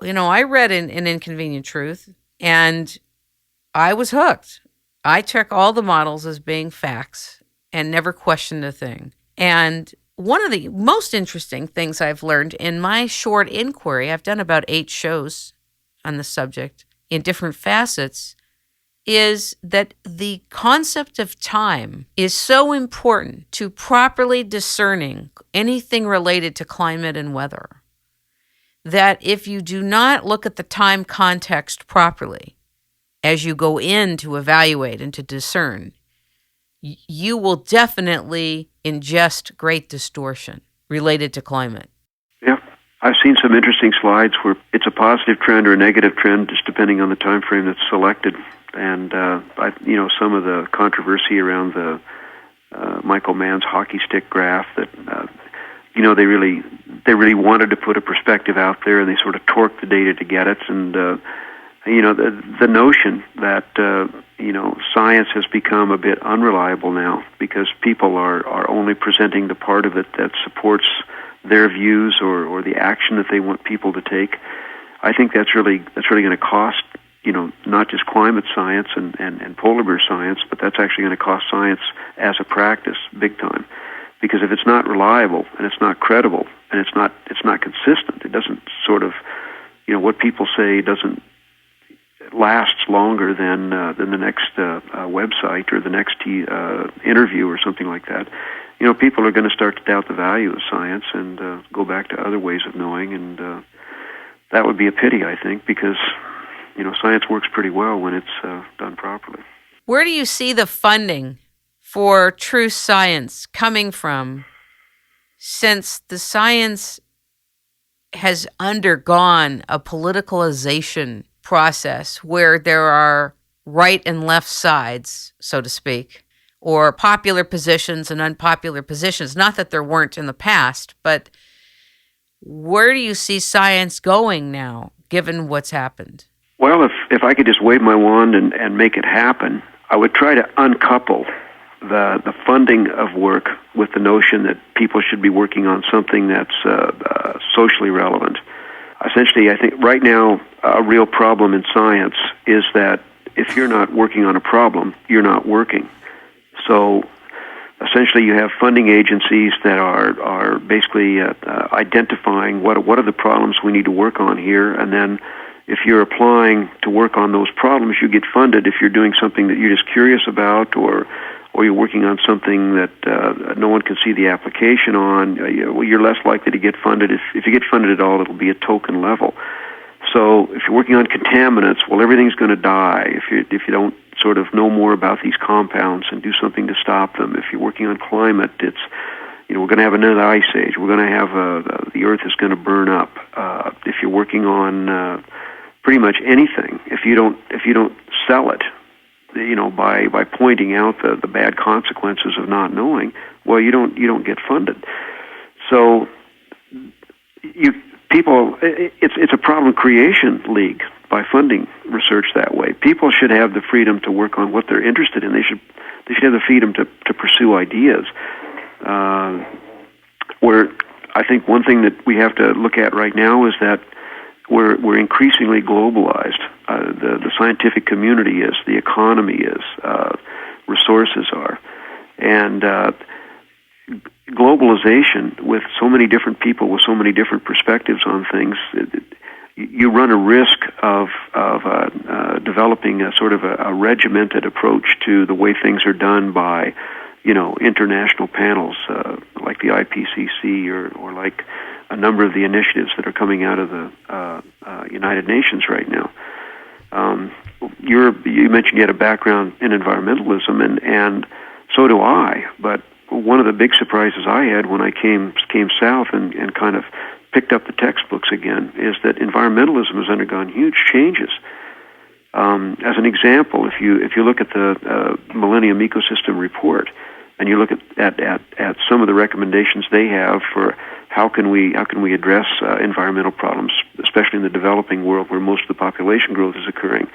I read an Inconvenient Truth, and I was hooked. I took all the models as being facts and never questioned a thing. And one of the most interesting things I've learned in my short inquiry, I've done about 8 shows on the subject in different facets, is that the concept of time is so important to properly discerning anything related to climate and weather that if you do not look at the time context properly as you go in to evaluate and to discern, you will definitely ingest great distortion related to climate. Yeah. I've seen some interesting slides where it's a positive trend or a negative trend, just depending on the time frame that's selected. And some of the controversy around the Michael Mann's hockey stick graph that they really wanted to put a perspective out there, and they sort of torqued the data to get it. And the notion that science has become a bit unreliable now because people are only presenting the part of it that supports their views or the action that they want people to take. I think that's really going to cost not just climate science and polar bear science, but that's actually going to cost science as a practice big time. Because if it's not reliable and it's not credible and it's not consistent, it doesn't sort of, what people say doesn't lasts longer than the next website or the next interview or something like that. People are going to start to doubt the value of science and go back to other ways of knowing, and that would be a pity, I think, because science works pretty well when it's done properly. Where do you see the funding for true science coming from, since the science has undergone a politicalization process where there are right and left sides, so to speak, or popular positions and unpopular positions? Not that there weren't in the past, but where do you see science going now, given what's happened? Well, if I could just wave my wand and make it happen, I would try to uncouple the funding of work with the notion that people should be working on something that's socially relevant. Essentially, I think right now a real problem in science is that if you're not working on a problem, you're not working. So essentially you have funding agencies that are basically identifying what are the problems we need to work on here, and then if you're applying to work on those problems, you get funded. If you're doing something that you're just curious about, or you're working on something that no one can see the application on, you're less likely to get funded. If you get funded at all, it'll be at token level. So if you're working on contaminants, well, everything's going to die if you don't sort of know more about these compounds and do something to stop them. If you're working on climate, it's we're going to have another ice age. We're going to have the Earth is going to burn up. If you're working on pretty much anything, if you don't sell it, by pointing out the bad consequences of not knowing, well, you don't get funded. So it's a problem creation league by funding research that way. People should have the freedom to work on what they're interested in. They should have the freedom to pursue ideas. Where I think one thing that we have to look at right now is that we're increasingly globalized. The scientific community is, the economy is, resources are, and globalization with so many different people with so many different perspectives on things, you run a risk of developing a sort of a regimented approach to the way things are done by international panels like the IPCC or like a number of the initiatives that are coming out of the United Nations right now. You mentioned you had a background in environmentalism, and so do I. But one of the big surprises I had when I came south and kind of picked up the textbooks again is that environmentalism has undergone huge changes. As an example, if you look at the Millennium Ecosystem Report, and you look at some of the recommendations they have for how can we address environmental problems, especially in the developing world where most of the population growth is occurring.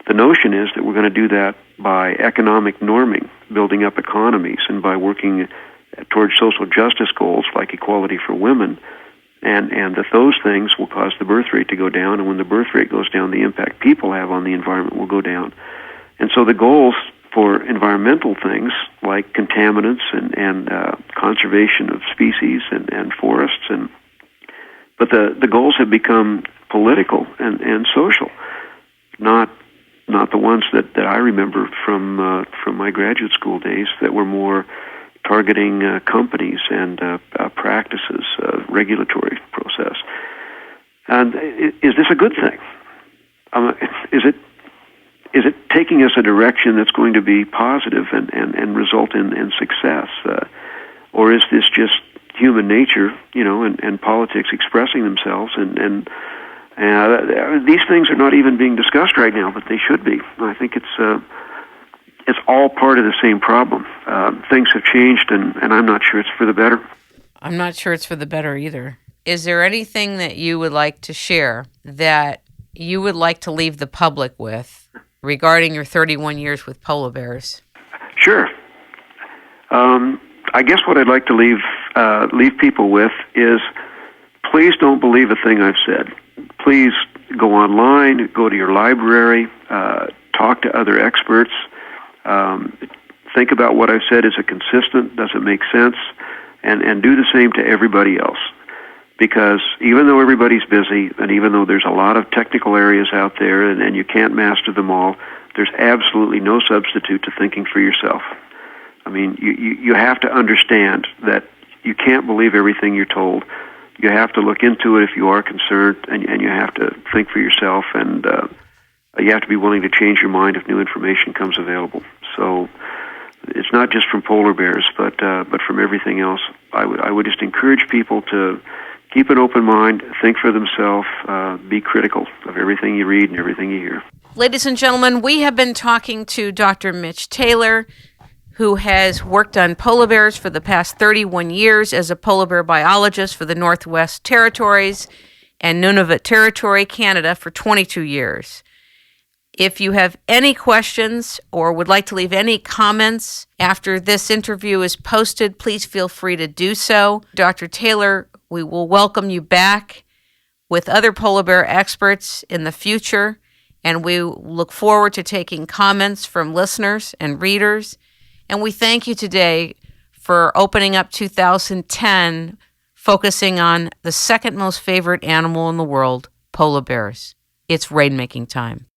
The notion is that we're going to do that by economic norming, building up economies, and by working towards social justice goals like equality for women, and that those things will cause the birth rate to go down, and when the birth rate goes down, the impact people have on the environment will go down. And so the goals for environmental things like contaminants and conservation of species and forests, but the goals have become political and social, not the ones that I remember from my graduate school days that were more targeting companies and practices, regulatory process. And is this a good thing? Is it taking us a direction that's going to be positive and result in success? Or is this just human nature, and politics expressing themselves? And these things are not even being discussed right now, but they should be. I think it's all part of the same problem. Things have changed, and I'm not sure it's for the better. I'm not sure it's for the better either. Is there anything that you would like to share that you would like to leave the public with regarding your 31 years with polar bears? Sure. I guess what I'd like to leave people with is, please don't believe a thing I've said. Please go online, go to your library, talk to other experts. Think about what I've said. Is it consistent? Does it make sense? And do the same to everybody else. Because even though everybody's busy, and even though there's a lot of technical areas out there, and you can't master them all, there's absolutely no substitute to thinking for yourself. I mean, you have to understand that you can't believe everything you're told. You have to look into it if you are concerned, and you have to think for yourself, and you have to be willing to change your mind if new information comes available. So it's not just from polar bears, but from everything else. I would just encourage people to keep an open mind, think for themselves, be critical of everything you read and everything you hear. Ladies and gentlemen, we have been talking to Dr. Mitch Taylor, who has worked on polar bears for the past 31 years as a polar bear biologist for the Northwest Territories and Nunavut Territory, Canada, for 22 years. If you have any questions or would like to leave any comments after this interview is posted, please feel free to do so. Dr. Taylor, we will welcome you back with other polar bear experts in the future, and we look forward to taking comments from listeners and readers. And we thank you today for opening up 2010, focusing on the second most favorite animal in the world, polar bears. It's rainmaking time.